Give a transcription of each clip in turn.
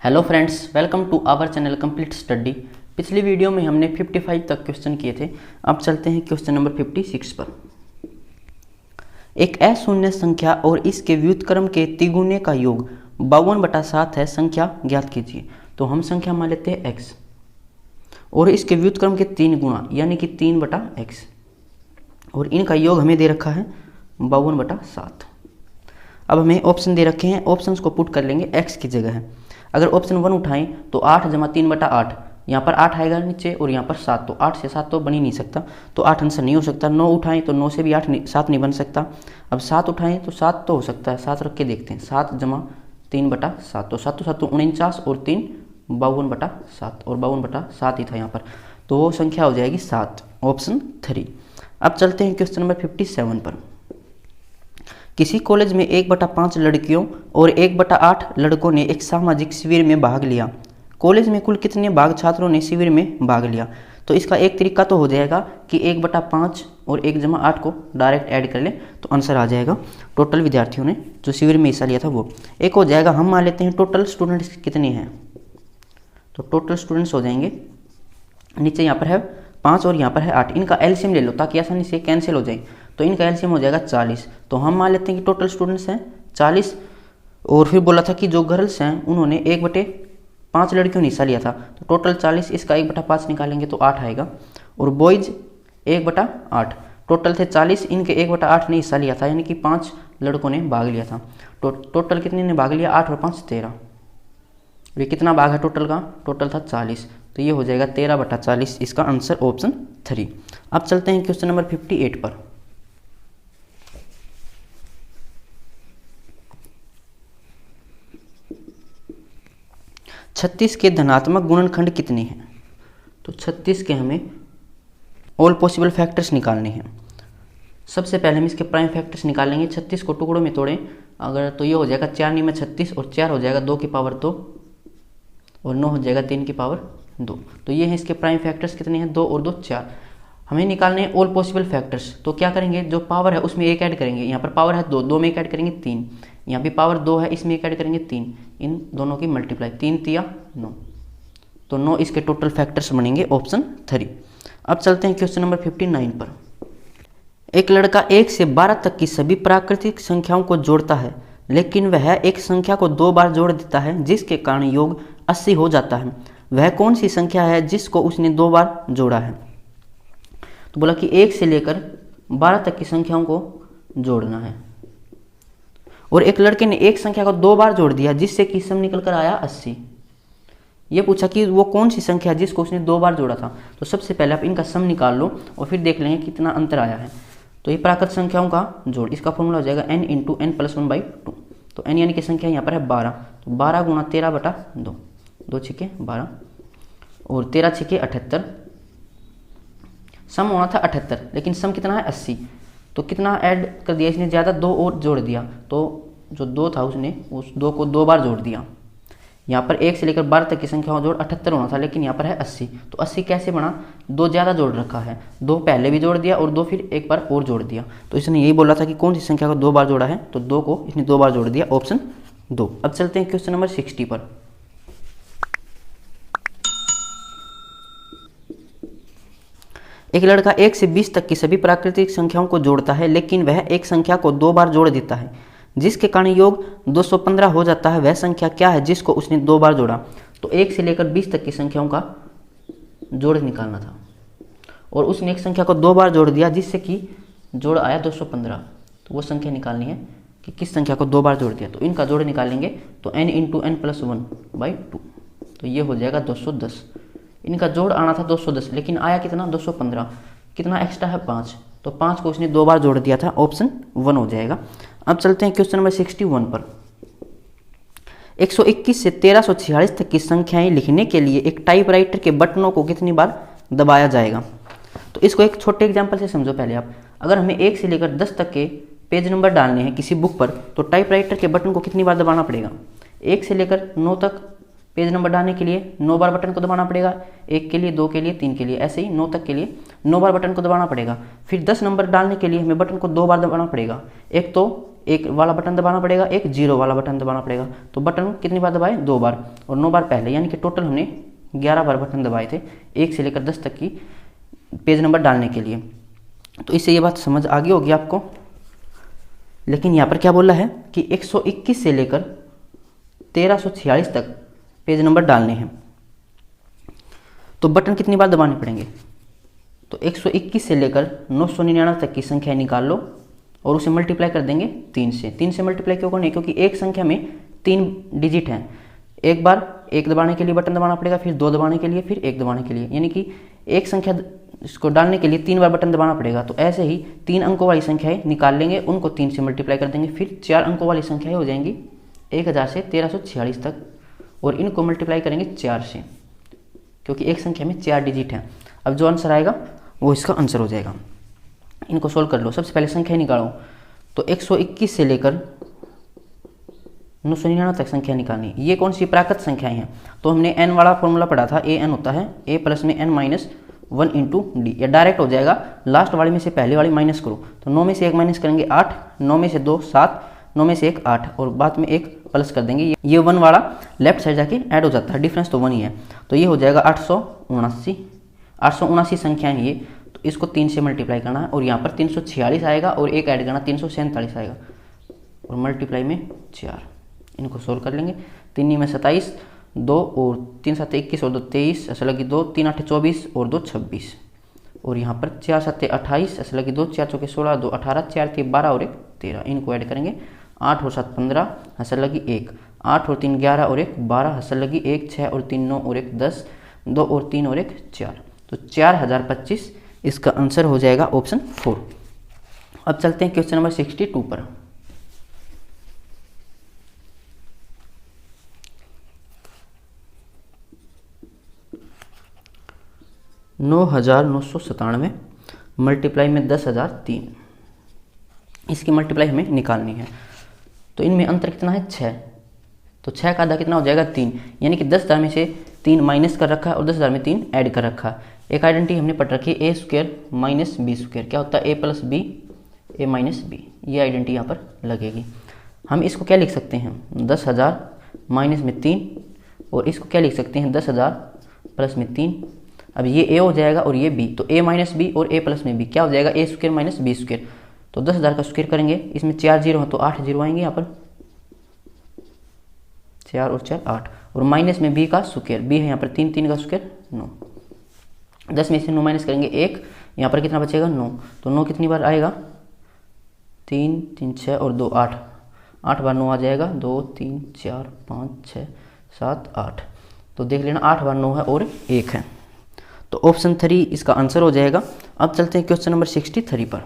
Hello friends, welcome to our channel complete study. पिछली video में हमने 55 तक क्वेश्चन किए थे। अब चलते हैं क्वेश्चन नंबर 56 पर। एक अशून्य संख्या और इसके व्युत्क्रम के तिगुने का योग 52/7 है, संख्या ज्ञात कीजिए। तो हम संख्या मान लेते हैं x और इसके व्युत्क्रम के 3 गुणा यानी कि 3/x और इनका योग हमें दे रखा है 52/7। अब हमें ऑप्शन दे रखे हैं, ऑप्शंस को पुट कर लेंगे x की जगह है। अगर ऑप्शन 1 उठाएं तो 8 + 3/8, यहाँ पर 8 आएगा नीचे और यहाँ पर 7, तो 8 से 7 तो बन ही नहीं सकता, तो 8 आंसर नहीं हो सकता। 9 उठाएं तो 9 से भी 7 नहीं बन सकता। अब 7 उठाएं तो 7 तो हो सकता है, 7 रख के देखते हैं। 7 + 3/7, तो 7 तो 49 और 3 52/7 और 52/7 ही था यहाँ पर, तो वो संख्या हो जाएगी 7, ऑप्शन 3। अब चलते हैं क्वेश्चन नंबर 57 पर। किसी कॉलेज में 1/5 लड़कियों और 1/8 लड़कों ने एक सामाजिक शिविर में भाग लिया। कॉलेज में कुल कितने भाग छात्रों ने शिविर में भाग लिया? तो इसका एक तरीका तो हो जाएगा कि 1/5 और 1 + 8 को डायरेक्ट ऐड कर लें तो आंसर आ जाएगा टोटल विद्यार्थियों ने जो शिविर में हिस्सा लिया था वो। एक हो जाएगा, हम मान लेते हैं टोटल स्टूडेंट्स कितने हैं, तो टोटल स्टूडेंट्स हो जाएंगे, नीचे यहाँ पर है 5 और यहाँ पर है 8, इनका एलसीएम ले लो ताकि आसानी से कैंसिल हो जाए, तो इनका एलसीएम हो जाएगा 40। तो हम मान लेते हैं कि टोटल स्टूडेंट्स हैं 40। और फिर बोला था कि जो गर्ल्स हैं उन्होंने 1/5 लड़कियों ने हिस्सा लिया था, तो टोटल 40, इसका 1/5 निकालेंगे तो 8 आएगा। और बॉयज़ 1/8, टोटल थे 40, इनके 1/8 ने हिस्सा लिया था, यानी कि 5 लड़कों ने भाग लिया था। टोटल कितने ने भाग लिया? 8 और 5 13। ये कितना भाग है टोटल का? टोटल था 40, तो ये हो जाएगा 13/40, इसका आंसर ऑप्शन 3। अब चलते हैं क्वेश्चन नंबर 58 पर। छत्तीस के धनात्मक गुणनखंड कितने हैं? तो 36 के हमें ऑल पॉसिबल फैक्टर्स निकालने हैं। सबसे पहले हम इसके प्राइम फैक्टर्स निकालेंगे। 36 को टुकड़ों में तोड़ें अगर तो ये हो जाएगा 4 9 में 36 और 4 हो जाएगा 2 की पावर 2 और 9 हो जाएगा 3 की पावर 2। तो ये है इसके प्राइम फैक्टर्स कितने हैं? 2 और 2 4। हमें निकालने हैं ऑल पॉसिबल फैक्टर्स, तो क्या करेंगे, जो पावर है उसमें 1 ऐड करेंगे। यहाँ पर पावर है 2, 2 में 1 ऐड करेंगे 3, यहाँ भी पावर 2 है, इसमें 1 ऐड करेंगे 3, इन दोनों की मल्टीप्लाई 3 3 9, तो 9 इसके टोटल फैक्टर्स बनेंगे, ऑप्शन 3। अब चलते हैं क्वेश्चन नंबर 59 पर। एक लड़का 1 से 12 तक की सभी प्राकृतिक संख्याओं को जोड़ता है, लेकिन वह एक संख्या को 2 बार जोड़ देता है जिसके कारण योग 80 हो जाता है। वह कौन सी संख्या है जिसको उसने 2 बार जोड़ा है? तो बोला कि 1 से लेकर 12 तक की संख्याओं को जोड़ना है और एक लड़के ने एक संख्या को 2 बार जोड़ दिया जिससे कि सम निकल कर आया 80। ये पूछा कि वो कौन सी संख्या है जिसको उसने 2 बार जोड़ा था। तो सबसे पहले आप इनका सम निकाल लो और फिर देख लेंगे कितना अंतर आया है। तो ये प्राकृतिक संख्याओं का जोड़, इसका फॉर्मूला हो जाएगा n × n + 1/2। तो n यानी कि संख्या यहाँ पर है 12, तो 12 × 13/2, 2 छिके 12 और 13 छिके 78। सम होना था 78, लेकिन सम कितना है 80, तो कितना ऐड कर दिया इसने? ज़्यादा 2 और जोड़ दिया, तो जो 2 था उसने उस 2 को 2 बार जोड़ दिया। यहाँ पर 1 से लेकर 12 तक की संख्या जोड़ 78 होना था, लेकिन यहाँ पर है 80। तो 80 कैसे बना? 2 ज़्यादा जोड़ रखा है, 2 पहले भी जोड़ दिया और 2 फिर एक बार और जोड़ दिया। तो इसने यही बोला था कि कौन सी संख्या को 2 बार जोड़ा है, तो 2 को इसने 2 बार जोड़ दिया, ऑप्शन 2। अब चलते हैं क्वेश्चन नंबर 60 पर। एक लड़का 1 से 20 तक की सभी प्राकृतिक संख्याओं को जोड़ता है, लेकिन वह एक संख्या को 2 बार जोड़ देता है जिसके कारण योग 215 हो जाता है। वह संख्या क्या है जिसको उसने 2 बार जोड़ा? तो 1 से लेकर 20 तक की संख्याओं का जोड़ निकालना था और उसने एक संख्या को 2 बार जोड़ दिया जिससे कि जोड़ आया 215। तो वो संख्या निकालनी है कि किस संख्या को 2 बार जोड़ दिया। तो इनका जोड़ निकालेंगे तो n × n + 1/2, तो ये हो जाएगा 210। इनका जोड़ आना था 210, लेकिन आया कितना? 215। कितना एक्स्ट्रा है? 5, तो 5 को उसने 2 बार जोड़ दिया था, ऑप्शन 1 हो जाएगा। अब चलते हैं क्वेश्चन नंबर 61 पर। 121 से 1346 तक की संख्याएं लिखने के लिए एक टाइपराइटर के बटनों को कितनी बार दबाया जाएगा? तो इसको एक छोटे एग्जांपल से समझो पहले आप। अगर हमें 1 से लेकर 10 तक के पेज नंबर डालने हैं किसी बुक पर, तो टाइपराइटर के बटन को कितनी बार दबाना पड़ेगा? 1 से लेकर 9 तक पेज नंबर डालने के लिए 9 बार बटन को दबाना पड़ेगा, 1 के लिए, 2 के लिए, 3 के लिए, ऐसे ही 9 तक के लिए 9 बार बटन को दबाना पड़ेगा। फिर 10 नंबर डालने के लिए हमें बटन को 2 बार दबाना पड़ेगा, एक तो 1 वाला बटन दबाना पड़ेगा, एक 0 वाला बटन दबाना पड़ेगा। तो बटन कितनी बार दबाए, 2 बार, और 9 बार पहले, यानी कि टोटल हमने 11 बार बटन दबाए थे 1 से लेकर 10 तक की पेज नंबर डालने के लिए। तो इससे ये बात समझ आ गई होगी आपको। लेकिन यहाँ पर क्या बोला है कि 121 से लेकर 1346 तक पेज नंबर डालने हैं, तो बटन कितनी बार दबाने पड़ेंगे। तो 121 से लेकर 999 तक की संख्या निकाल लो और उसे मल्टीप्लाई कर देंगे 3 से। 3 से मल्टीप्लाई क्यों करने, क्योंकि एक संख्या में 3 डिजिट हैं। एक बार 1 दबाने के लिए बटन दबाना पड़ेगा, फिर 2 दबाने के लिए, फिर 1 दबाने के लिए, यानी कि एक संख्या इसको डालने के लिए 3 बार बटन दबाना पड़ेगा। तो ऐसे ही 3 अंकों वाली संख्याएं निकाल लेंगे, उनको 3 से मल्टीप्लाई कर देंगे, फिर 4 अंकों वाली संख्याएं हो जाएंगी 1000 से 1346 तक, और इनको मल्टीप्लाई करेंगे 4 से, क्योंकि एक संख्या में 4 डिजिट हैं। अब जो आंसर आएगा वो इसका आंसर हो जाएगा। इनको सोल्व कर लो। सबसे पहले संख्या निकालो, तो 121 से लेकर 999 तक संख्या निकालनी। ये कौन सी प्राकृत संख्याएं हैं, तो हमने n वाला फॉर्मूला पढ़ा था, a n होता है a प्लस में n माइनस 1 इंटू डी, या डायरेक्ट हो जाएगा, लास्ट वाले में से पहले वाली माइनस करो। तो 9 में से 1 माइनस करेंगे 8, 9 में से 2 7, 9 में से 1 8, और बाद में 1 प्लस कर देंगे। ये 1 वाला लेफ्ट साइड जाके ऐड हो जाता है, डिफरेंस तो 1 ही है। तो ये हो जाएगा 879 संख्याएं ये, तो इसको 3 से मल्टीप्लाई करना है, और यहाँ पर 346 आएगा, और 1 ऐड करना 347 आएगा, और मल्टीप्लाई में 4। इनको सोल्व कर लेंगे। 3 में 27, 2 और 3 7 21 और 2 23, ऐसा लगी 2, 3 8 24 और 2 26, और यहाँ पर 4 7 28, ऐसा लगी 2, 4 4 16, 2 18, 4 3 12 और 1 13। इनको ऐड करेंगे, 8 और 7 15, हसल लगी 1, 8 और 3 11 और 1 12, हसल लगी 1, 6 और 3 9 और 1 10, 2 और 3 और 1 4। तो 4025 इसका आंसर हो जाएगा ऑप्शन 4। अब चलते हैं क्वेश्चन नंबर 62 पर। नौ 9,997 मल्टीप्लाई में 10,003, इसकी मल्टीप्लाई हमें निकालनी है। तो इनमें अंतर कितना है, 6। तो 6 का आधा कितना हो जाएगा, 3, यानी कि 10,000 में से 3 माइनस कर रखा है और 10,000 में 3 ऐड कर रखा है। एक आइडेंटिटी हमने पढ़ रखी है a square minus B square, क्या होता है a plus B a minus B, ये आइडेंटिटी यहाँ पर लगेगी। हम इसको क्या लिख सकते हैं, 10,000 माइनस में 3, और इसको क्या लिख सकते हैं, 10,000 प्लस में 3। अब ये a हो जाएगा और ये b, तो a माइनस बी और a प्लस में b क्या हो जाएगा, a square minus B square. तो 10,000 का स्क्वायर करेंगे, इसमें 4 जीरो हैं तो 8 जीरो आएंगे यहाँ पर, 4 और 4 8, और माइनस में b का स्क्वायर, b है यहाँ पर 3, 3 का स्क्वायर 9, 10 में से 9 माइनस करेंगे 1, यहाँ पर कितना बचेगा 9। तो 9 कितनी बार आएगा, 3 3 6 और 2 8, 8 बार 9 आ जाएगा, 2 3 4 5 6 7 8। तो देख लेना 8 बार 9 है और 1 है, तो ऑप्शन 3 इसका आंसर हो जाएगा। अब चलते हैं क्वेश्चन नंबर 63 पर।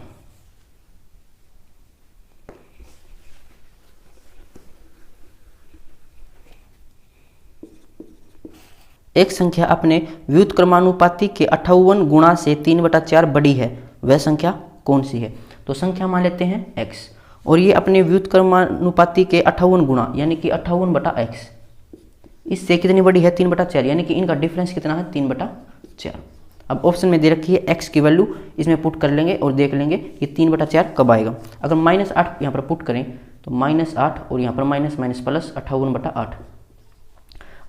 एक संख्या अपने व्युत्क्रमानुपाती के 58 गुणा से 3/4 बड़ी है, वह संख्या कौन सी है। तो संख्या मान लेते हैं x, और ये अपने व्युत्क्रमानुपाती के 58 गुणा यानी कि 58/x, इससे कितनी बड़ी है, 3/4, यानी कि इनका डिफरेंस कितना है, 3/4। अब ऑप्शन में दे रखी है x की वैल्यू, इसमें पुट कर लेंगे और देख लेंगे ये 3/4 कब आएगा। अगर -8 यहाँ पर पुट करें तो -8, और यहाँ पर माइनस माइनस प्लस 58/8,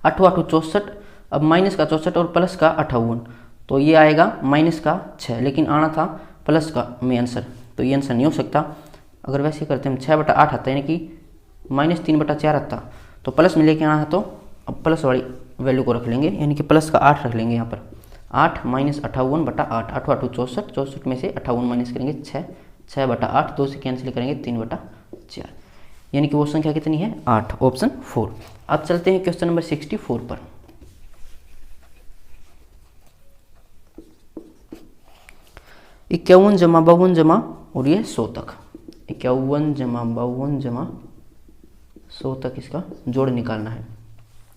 8 8 64, अब माइनस का 64 और प्लस का 58, तो ये आएगा माइनस का 6, लेकिन आना था प्लस का में आंसर, तो ये आंसर नहीं हो सकता। अगर वैसे करते हम 6/8 आता, यानी कि -3/4 आता, तो प्लस में लेके आना है, तो अब प्लस वाली वैल्यू को रख लेंगे, यानी कि प्लस का 8 रख लेंगे यहाँ पर, 8 माइनस 58/8, 8 8 64, 64 में से 58 माइनस करेंगे 6, 6/8, 2 से कैंसिल करेंगे 3/4, यानी कि वो संख्या कितनी है, 8, ऑप्शन 4। अब चलते हैं क्वेश्चन नंबर 64 पर। इक्यावन जमा 52 जमा और ये 100 तक, 51 जमा 52 जमा 100 तक इसका जोड़ निकालना है।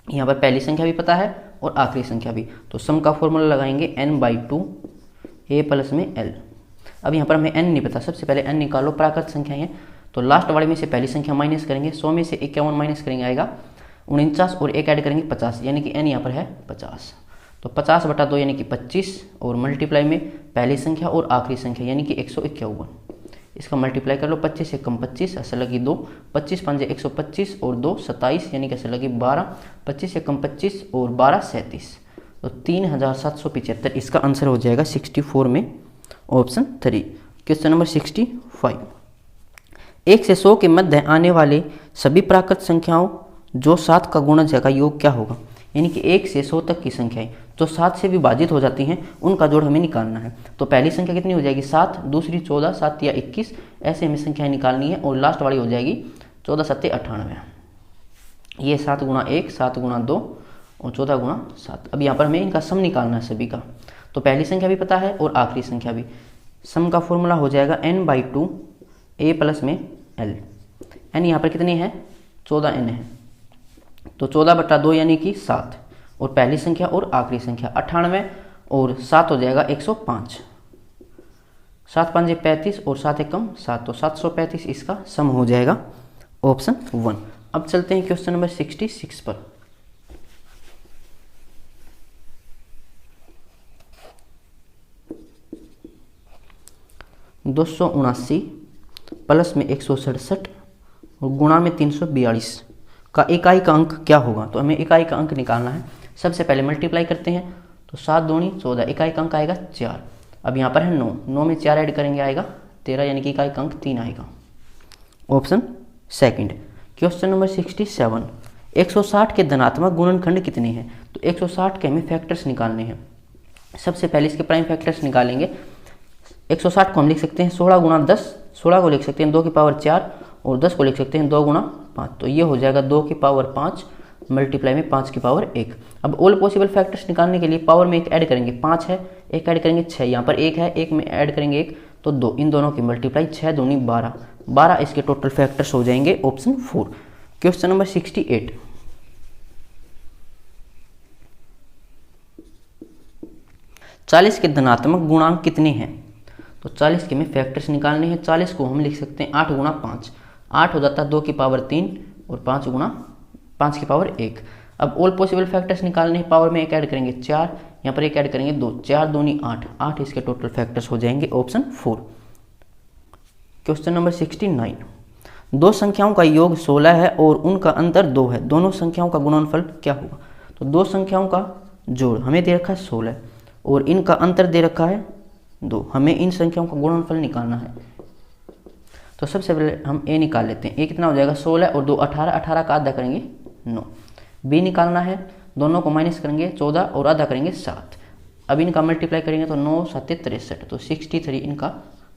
यहाँ पर पहली संख्या भी पता है और आखिरी संख्या भी, तो सम का फॉर्मूला लगाएंगे n/2 a प्लस में l। अब यहाँ पर हमें n नहीं पता, सबसे पहले n निकालो, प्राकृत संख्या है, तो लास्ट वाले में से पहली संख्या माइनस करेंगे, 100 में से 51 माइनस करेंगे आएगा 49 और एक ऐड करेंगे 50, यानी कि n यहाँ पर है 50। तो 50/2 यानी कि 25 और मल्टीप्लाई में पहली संख्या और आखिरी संख्या यानी कि 151। इसका मल्टीप्लाई कर लो, 25 से कम 25 ऐसे लगी 2, 25 पंजे 125 और 2 27 यानी कि ऐसे लगी 12, 25 से कम 25 और 12 37, तो 3775। इसका आंसर हो जाएगा 64 में ऑप्शन 3। Question number 65। 1 से 100 के मध्य आने वाले सभी प्राकृत संख्याओं जो 7 का गुणज है का योग क्या होगा। यानी कि 1 से 100 तक की संख्याएं जो 7 से विभाजित हो जाती हैं उनका जोड़ हमें निकालना है। तो पहली संख्या कितनी हो जाएगी 7, दूसरी 14, 7 या 21, ऐसे हमें संख्याएं निकालनी है और लास्ट वाली हो जाएगी 14 7 98। ये 7 गुणा 1, 7 गुणा 2 और 14 गुणा 7। अब यहाँ पर हमें इनका सम निकालना है सभी का। तो पहली संख्या भी पता है और आखिरी संख्या भी। सम का फॉर्मूला हो जाएगा n/2 a प्लस में l। n यहाँ पर कितनी है 14n है, तो 14/2 यानी कि 7 और पहली संख्या और आखिरी संख्या 98 और 7 हो जाएगा 105। 7 5 35 और 7 एकम 7, तो 735 इसका सम हो जाएगा ऑप्शन 1। अब चलते हैं क्वेश्चन नंबर 66 पर। दो 279 प्लस में 167 और गुणा में 342 का इकाई का अंक क्या होगा। तो हमें इकाई का अंक निकालना है। सबसे पहले मल्टीप्लाई करते हैं, तो 7 दूनी 14, इकाई का अंक आएगा 4। अब यहाँ पर है 9, 9 में 4 ऐड करेंगे आएगा 13, यानी कि इकाई का अंक 3 आएगा ऑप्शन सेकंड। Question number 67। 160 के धनात्मक गुणनखंड कितने हैं। तो 160 के हमें फैक्टर्स निकालने हैं। सबसे पहले इसके प्राइम फैक्टर्स निकालेंगे। 160 को हम लिख सकते हैं 16 गुणा 10, 16 को लिख सकते हैं 2 की पावर 4 और 10 को लिख सकते हैं 2 गुणा 5, तो ये हो जाएगा 2 की पावर 5 मल्टीप्लाई में 5 की पावर 1। अब ऑल पॉसिबल फैक्टर्स निकालने के लिए पावर में एक ऐड करेंगे 5 है, एक ऐड करेंगे 6, यहाँ पर 1 है, एक में ऐड करेंगे 1 तो 2, इन दोनों की मल्टीप्लाई 6 दूनी 12, 12 इसके टोटल फैक्टर्स हो जाएंगे ऑप्शन 4। Question number 68। चालीस के धनात्मक गुणांक कितने हैं। तो 40 के हमें फैक्टर्स निकालने हैं। 40 को हम लिख सकते हैं 8 गुणा 5, 8 हो जाता है 2 की पावर 3 और 5 गुणा 5 की पावर 1। अब ऑल पॉसिबल फैक्टर्स निकालने हैं। पावर में एक ऐड करेंगे 4, यहाँ पर एक ऐड करेंगे 2, 4 दूनी 8, 8 इसके टोटल फैक्टर्स हो जाएंगे ऑप्शन 4। Question number 69। दो संख्याओं का योग 16 है और उनका अंतर 2 है, दोनों संख्याओं का गुणनफल क्या होगा। तो दो संख्याओं का जोड़ हमें दे रखा है 16 और इनका अंतर दे रखा है 2, हमें इन संख्याओं का गुणनफल निकालना है। तो सबसे पहले हम a निकाल लेते हैं। a कितना हो जाएगा 16 और 2 18, 18 का आधा करेंगे 9। b निकालना है, दोनों को माइनस करेंगे 14 और आधा करेंगे 7। अब इनका मल्टीप्लाई करेंगे तो 9 7 63, तो 63 इनका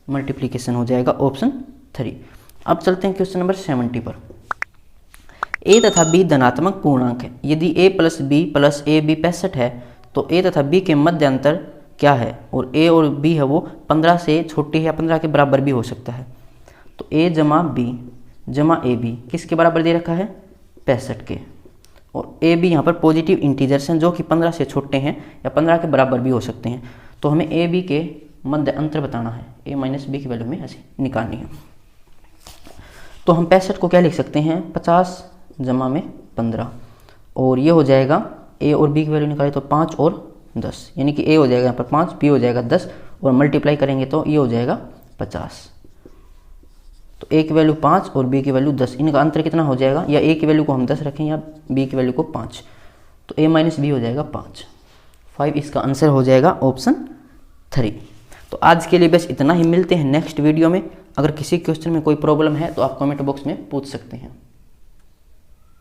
मल्टीप्लीकेशन हो जाएगा ऑप्शन 3। अब चलते हैं क्वेश्चन नंबर 70 पर। a तथा b धनात्मक पूर्णांक है। यदि a plus b plus A B 65 है तो a तथा b के मध्य अंतर क्या है, और a और b है वो 15 से छोटी है या 15 के बराबर भी हो सकता है। तो a जमा b जमा ए बी किसके बराबर दे रखा है 65 के, और ए बी यहाँ पर पॉजिटिव इंटीजर्स हैं जो कि 15 से छोटे हैं या 15 के बराबर भी हो सकते हैं। तो हमें ए बी के मध्य अंतर बताना है, a माइनस बी की वैल्यू में ऐसे निकालनी है। तो हम 65 को क्या लिख सकते हैं 50 जमा में 15, और ये हो जाएगा a और b की वैल्यू निकाले तो 5 और 10, यानी कि a हो जाएगा यहाँ पर 5, b हो जाएगा 10 और मल्टीप्लाई करेंगे तो ये हो जाएगा 50। तो a की वैल्यू 5 और b की वैल्यू 10, इनका अंतर कितना हो जाएगा, या a की वैल्यू को हम 10 रखें या b की वैल्यू को 5, तो a माइनस बी हो जाएगा 5 इसका आंसर हो जाएगा ऑप्शन 3। तो आज के लिए बस इतना ही, मिलते हैं नेक्स्ट वीडियो में। अगर किसी क्वेश्चन में कोई प्रॉब्लम है तो आप कमेंट बॉक्स में पूछ सकते हैं।